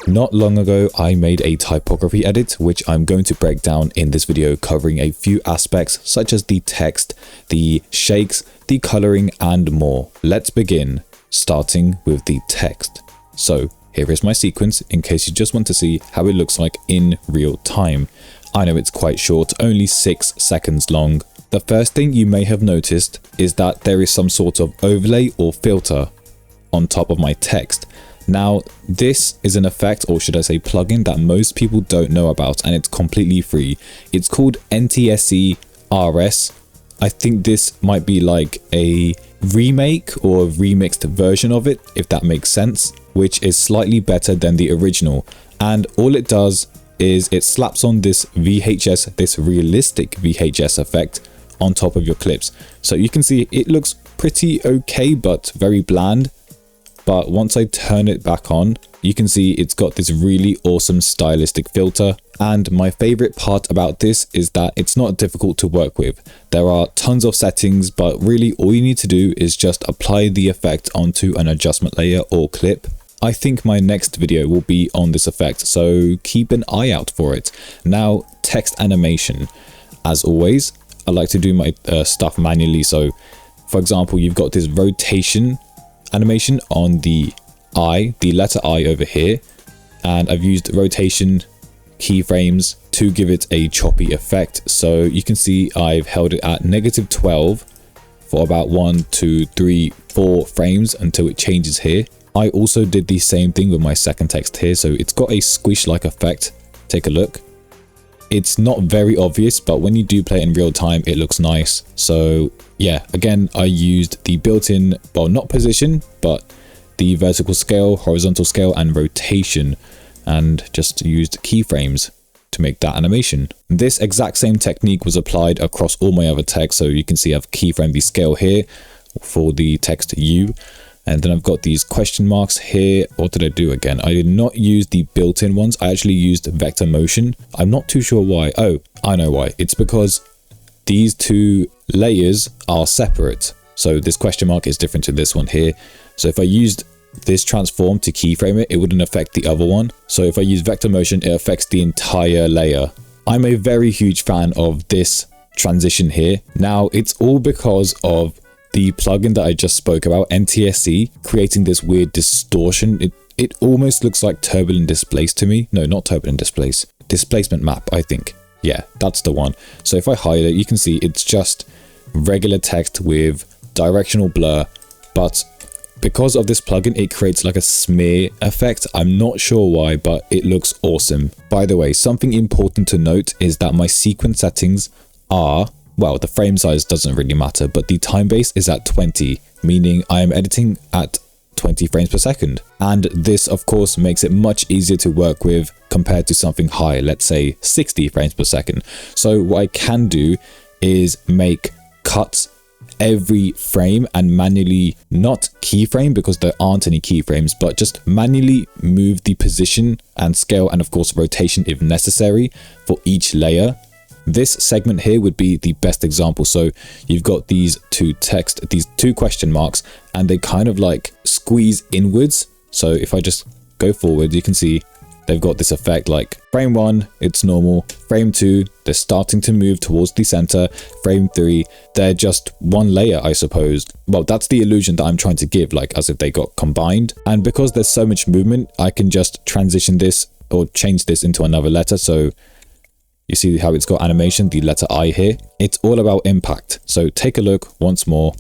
Not long ago, I made a typography edit, which I'm going to break down in this video, covering a few aspects such as the text, the shakes, the coloring, and more. Let's begin, starting with the text. So here is my sequence in case you just want to see how it looks like in real time. I know it's quite short, only 6 seconds long. The first thing you may have noticed is that there is some sort of overlay or filter on top of my text. Now, this is an effect, or should I say plugin, that most people don't know about, and it's completely free. It's called NTSC RS. I think this might be like a remake or a remixed version of it, if that makes sense, which is slightly better than the original. And all it does is it slaps on this VHS, this realistic VHS effect on top of your clips. So you can see it looks pretty okay, but very bland. But once I turn it back on, you can see it's got this really awesome stylistic filter. And my favorite part about this is that it's not difficult to work with. There are tons of settings, but really all you need to do is just apply the effect onto an adjustment layer or clip. I think my next video will be on this effect, so keep an eye out for it. Now, text animation. As always, I like to do my stuff manually. So for example, you've got this rotation animation on the I, the letter I over here, and I've used rotation keyframes to give it a choppy effect. So you can see I've held it at -12 for about 1, 2, 3, 4 frames until it changes here. I also did the same thing with my second text here, so it's got a squish like effect. Take a look. It's not very obvious, but when you do play it in real time, it looks nice. So yeah, again, I used the built-in, well, not position, but the vertical scale, horizontal scale, and rotation, and just used keyframes to make that animation. This exact same technique was applied across all my other text. So you can see I've keyframed the scale here for the text U. And then I've got these question marks here. What did I do again? I did not use the built-in ones. I actually used vector motion. I'm not too sure why. Oh, I know why. It's because these two layers are separate. So this question mark is different to this one here. So if I used this transform to keyframe it, it wouldn't affect the other one. So if I use vector motion, it affects the entire layer. I'm a very huge fan of this transition here. Now, it's all because of the plugin that I just spoke about, NTSC, creating this weird distortion. It almost looks like turbulent displace to me. No, not turbulent displace. Displacement map, I think. Yeah, that's the one. So if I hide it, you can see it's just regular text with directional blur. But because of this plugin, it creates like a smear effect. I'm not sure why, but it looks awesome. By the way, something important to note is that my sequence settings are, well, the frame size doesn't really matter, but the time base is at 20, meaning I am editing at 20 frames per second. And this, of course, makes it much easier to work with compared to something high, let's say 60 frames per second. So what I can do is make cuts every frame and manually, not keyframe because there aren't any keyframes, but just manually move the position and scale and of course rotation if necessary for each layer. This segment here would be the best example. So you've got these two question marks, and they kind of like squeeze inwards. So if I just go forward, you can see they've got this effect like frame 1, it's normal. Frame 2, they're starting to move towards the center. Frame 3, they're just one layer, I suppose. Well, that's the illusion that I'm trying to give, like as if they got combined. And because there's so much movement, I can just transition this or change this into another letter. So you see how it's got animation, the letter I here. It's all about impact. So take a look once more.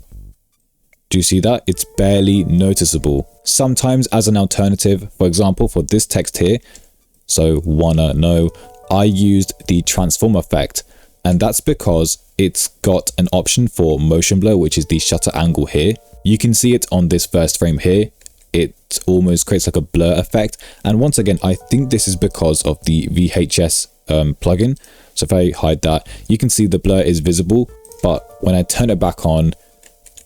Do you see that? It's barely noticeable. Sometimes as an alternative, for example, for this text here, so wanna know, I used the transform effect. And that's because it's got an option for motion blur, which is the shutter angle here. You can see it on this first frame here. It almost creates like a blur effect. And once again, I think this is because of the VHS plugin. So if I hide that, you can see the blur is visible, but when I turn it back on,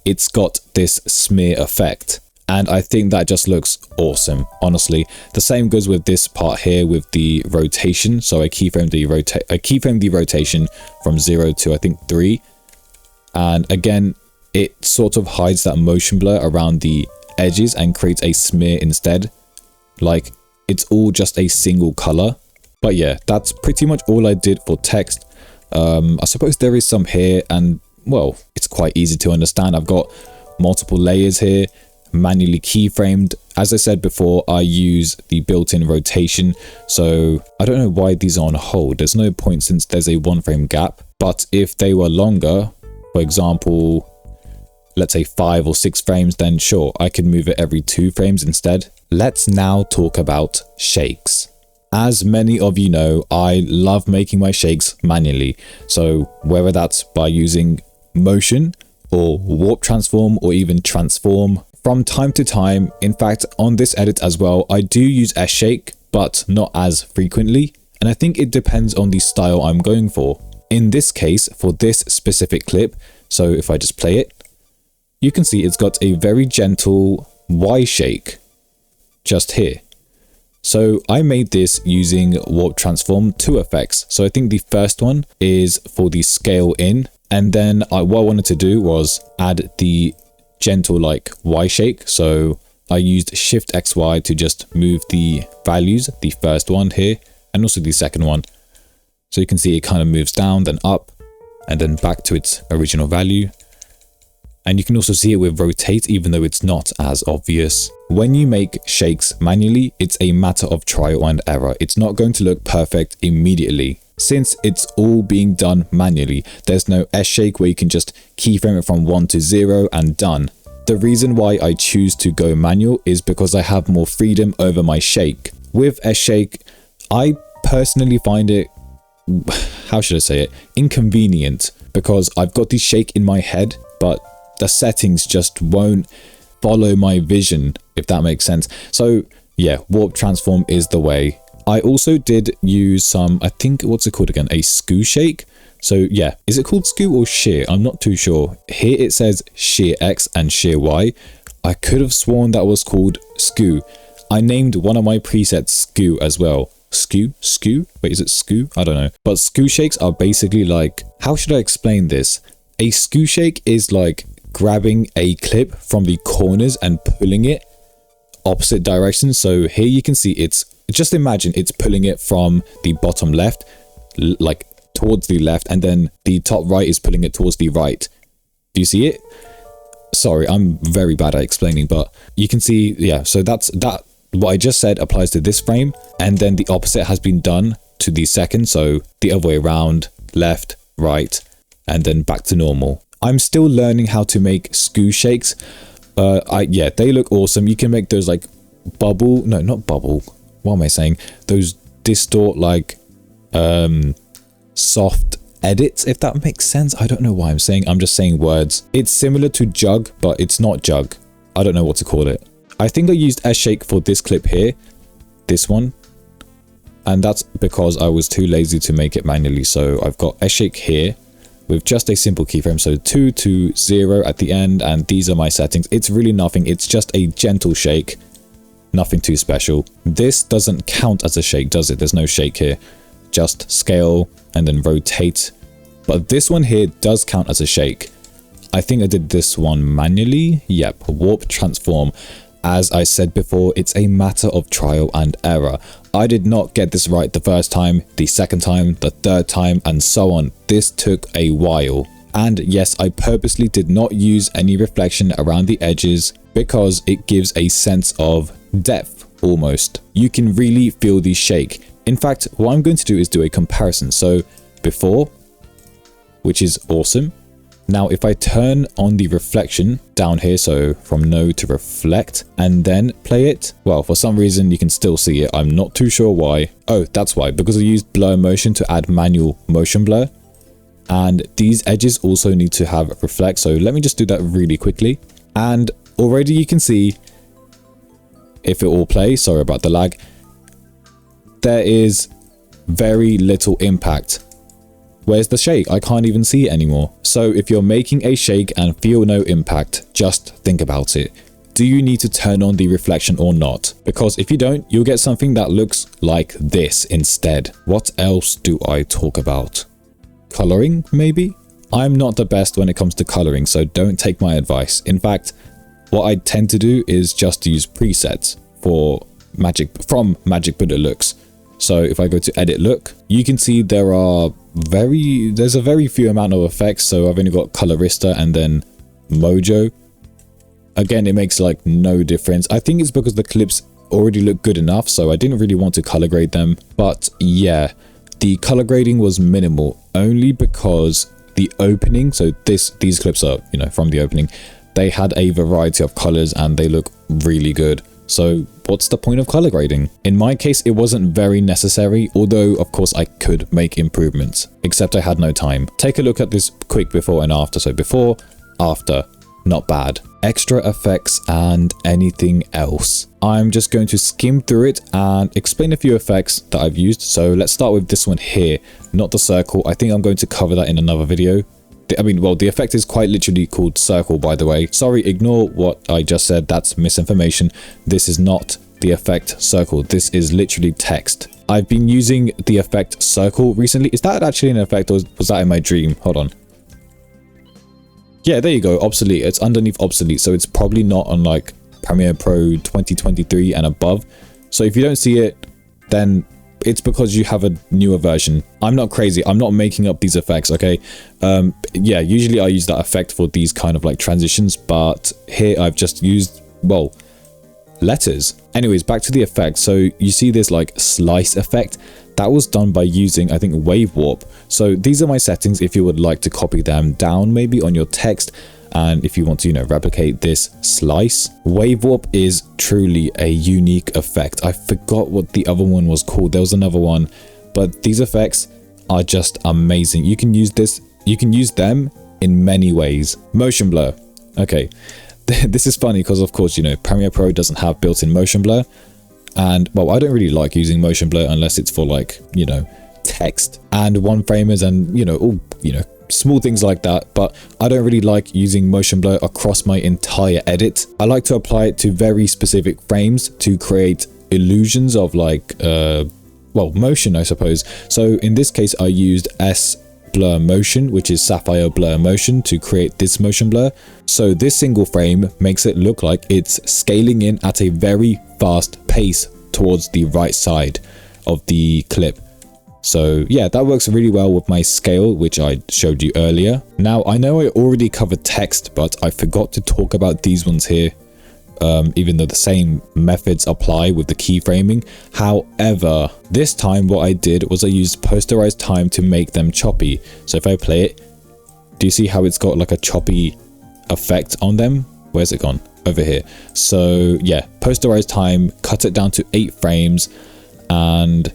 it's got this smear effect. And I think that just looks awesome, honestly. The same goes with this part here with the rotation. So I keyframed the rotation from 0 to I think 3. And again, it sort of hides that motion blur around the edges and creates a smear instead. Like it's all just a single color. But yeah, that's pretty much all I did for text. I suppose there is some here, and well, it's quite easy to understand. I've got multiple layers here, manually keyframed. As I said before, I use the built-in rotation, so I don't know why these are on hold. There's no point since there's a 1 frame gap, but if they were longer, for example, let's say 5 or 6 frames, then sure, I could move it every 2 frames instead. Let's now talk about shakes. As many of you know, I love making my shakes manually. So whether that's by using motion or warp transform or even transform, from time to time, in fact, on this edit as well, I do use S shake, but not as frequently. And I think it depends on the style I'm going for. In this case, for this specific clip, so if I just play it, you can see it's got a very gentle Y shake just here. So I made this using warp transform 2 effects. So I think the first one is for the scale in, and then what I wanted to do was add the gentle like Y shake. So I used Shift XY to just move the values, the first one here and also the second one. So you can see it kind of moves down, then up, and then back to its original value. And you can also see it with rotate, even though it's not as obvious. When you make shakes manually, it's a matter of trial and error. It's not going to look perfect immediately. Since it's all being done manually, there's no S shake where you can just keyframe it from 1 to 0 and done. The reason why I choose to go manual is because I have more freedom over my shake. With S shake, I personally find it, how should I say it, inconvenient, because I've got the shake in my head, but the settings just won't follow my vision, if that makes sense. So yeah, warp transform is the way. I also did use some, I think, what's it called again? A skew shake. So yeah, is it called skew or shear? I'm not too sure. Here it says shear X and shear Y. I could have sworn that was called skew. I named one of my presets skew as well. Skew? Wait, is it skew? I don't know. But skew shakes are basically like, how should I explain this? A skew shake is like grabbing a clip from the corners and pulling it opposite direction. So here you can see it's, just imagine it's pulling it from the bottom left, like towards the left, and then the top right is pulling it towards the right. Do you see it? Sorry, I'm very bad at explaining, but you can see, yeah, so that's that. What I just said applies to this frame, and then the opposite has been done to the second. So the other way around, left, right, and then back to normal. I'm still learning how to make skew shakes. Yeah, they look awesome. You can make those like bubble, no, not bubble. What am I saying? Those distort like soft edits, if that makes sense. I don't know why I'm just saying words. It's similar to jug, but it's not jug. I don't know what to call it. I think I used S shake for this clip here, this one, and that's because I was too lazy to make it manually. So I've got S shake here with just a simple keyframe, so 2 to 0 at the end, and these are my settings. It's really nothing. It's just a gentle shake, nothing too special. This doesn't count as a shake, does it? There's no shake here, just scale and then rotate. But this one here does count as a shake. I think I did this one manually. Yep, warp transform. As I said before, it's a matter of trial and error. I did not get this right the first time, the second time, the third time, and so on. This took a while. And yes, I purposely did not use any reflection around the edges because it gives a sense of depth almost. You can really feel the shake. In fact, what I'm going to do is do a comparison. So before, which is awesome. Now, if I turn on the reflection down here, so from no to reflect, and then play it, well, for some reason, you can still see it. I'm not too sure why. Oh, that's why, because I used blur motion to add manual motion blur. And these edges also need to have reflect. So let me just do that really quickly. And already you can see, if it all plays, sorry about the lag, there is very little impact. Where's the shake? I can't even see it anymore. So if you're making a shake and feel no impact, just think about it. Do you need to turn on the reflection or not? Because if you don't, you'll get something that looks like this instead. What else do I talk about? Coloring, maybe? I'm not the best when it comes to coloring, so don't take my advice. In fact, what I tend to do is just use presets for Magic Bullet looks. So if I go to edit look, you can see there's a very few amount of effects. So I've only got Colorista and then Mojo. Again, it makes like no difference. I think it's because the clips already look good enough, so I didn't really want to color grade them. But yeah, the color grading was minimal, only because the opening, so these clips are, you know, from the opening, they had a variety of colors and they look really good. So what's the point of color grading? In my case, it wasn't very necessary, although of course I could make improvements, except I had no time. Take a look at this quick before and after. So before, after, not bad. Extra effects and anything else. I'm just going to skim through it and explain a few effects that I've used. So let's start with this one here, not the circle. I think I'm going to cover that in another video. The effect is quite literally called circle, by the way. Sorry, ignore what I just said. That's misinformation. This is not the effect circle. This is literally text. I've been using the effect circle recently. Is that actually an effect, or was that in my dream? Hold on. Yeah, there you go. Obsolete. It's underneath obsolete. So it's probably not on like Premiere Pro 2023 and above. So if you don't see it, then it's because you have a newer version. I'm not crazy. I'm not making up these effects, okay? Yeah, usually I use that effect for these kind of like transitions, but here I've just used, well, letters. Anyways, back to the effect. So you see this like slice effect. That was done by using, I think, Wave Warp. So these are my settings if you would like to copy them down maybe on your text. And if you want to, you know, replicate this slice. Wave Warp is truly a unique effect. I forgot what the other one was called. There was another one, but these effects are just amazing. You can use them in many ways. Motion blur. Okay, this is funny because of course, you know, Premiere Pro doesn't have built-in motion blur. And well, I don't really like using motion blur unless it's for like, you know, text and one framers and, you know, all, you know, small things like that. But I don't really like using motion blur across my entire edit. I like to apply it to very specific frames to create illusions of like, well, motion, I suppose. So in this case, I used S blur motion, which is Sapphire blur motion, to create this motion blur. So this single frame makes it look like it's scaling in at a very fast pace towards the right side of the clip. So yeah, that works really well with my scale, which I showed you earlier. Now, I know I already covered text, but I forgot to talk about these ones here, even though the same methods apply with the keyframing. However, this time what I did was I used posterized time to make them choppy. So if I play it, do you see how it's got like a choppy effect on them? Where's it gone? Over here. So yeah, posterized time, cut it down to 8 frames, and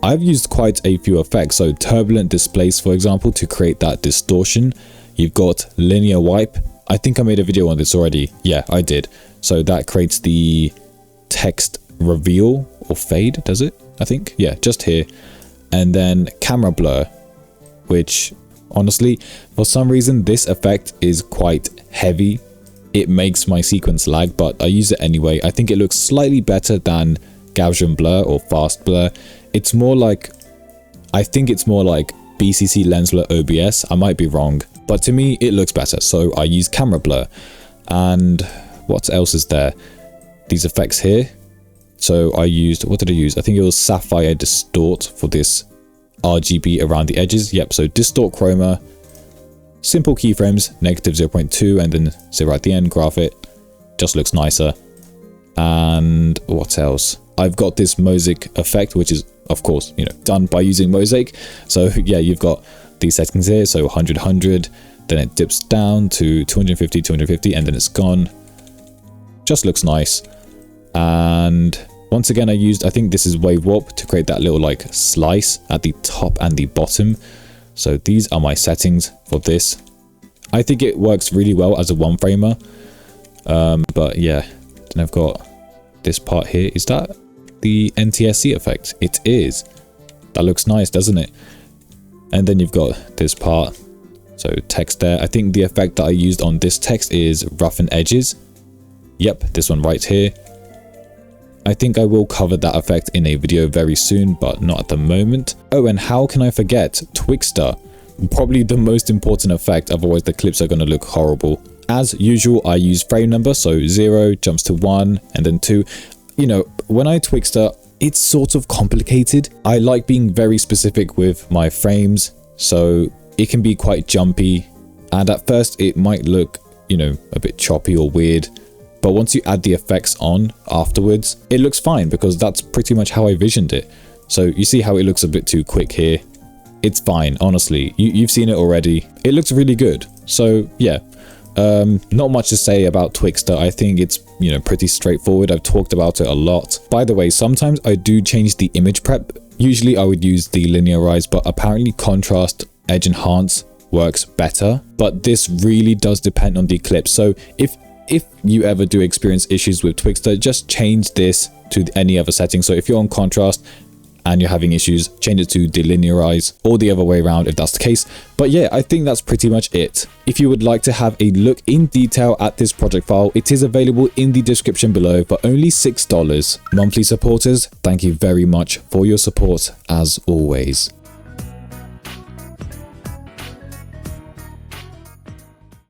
I've used quite a few effects. So turbulent displace, for example, to create that distortion. You've got linear wipe. I think I made a video on this already. Yeah, I did. So that creates the text reveal or fade, does it? I think. Yeah, just here. And then camera blur, which honestly, for some reason, this effect is quite heavy. It makes my sequence lag, but I use it anyway. I think it looks slightly better than Gaussian blur or fast blur. It's more like, I think it's more like BCC lens blur OBS. I might be wrong, but to me, it looks better. So I use camera blur. And what else is there? These effects here. So I used, what did I use? I think it was Sapphire Distort for this RGB around the edges. Yep, so Distort Chroma. Simple keyframes, -0.2 and then 0 at the end, graph it. Just looks nicer. And what else? I've got this mosaic effect, which is, of course, you know, done by using mosaic. So yeah, you've got these settings here. So 100, 100, then it dips down to 250, 250, and then it's gone. Just looks nice. And once again, I used, I think this is Wave Warp to create that little like slice at the top and the bottom. So these are my settings for this. I think it works really well as a one framer. But yeah, then I've got this part here. Is that the NTSC effect? It is. That looks nice, doesn't it? And then you've got this part. So text there. I think the effect that I used on this text is roughen edges. Yep, this one right here. I think I will cover that effect in a video very soon, but not at the moment. Oh, and how can I forget Twixtor? Probably the most important effect, otherwise the clips are going to look horrible. As usual, I use frame number, so 0 jumps to 1 and then 2. you know, when I Twixtor, it's sort of complicated. I like being very specific with my frames, so it can be quite jumpy. And at first it might look, you know, a bit choppy or weird. But once you add the effects on afterwards, it looks fine because that's pretty much how I visioned it. So you see how it looks a bit too quick here. It's fine, honestly. You've seen it already. It looks really good. So yeah, not much to say about Twixtor. I think it's, you know, pretty straightforward. I've talked about it a lot. By the way, sometimes I do change the image prep. Usually I would use the linearize, but apparently contrast edge enhance works better. But this really does depend on the clip. So if you ever do experience issues with Twixtor, just change this to any other setting. So if you're on contrast and you're having issues, change it to delinearize, or the other way around if that's the case. But yeah, I think that's pretty much it. If you would like to have a look in detail at this project file, it is available in the description below for only $6. Monthly supporters, thank you very much for your support as always.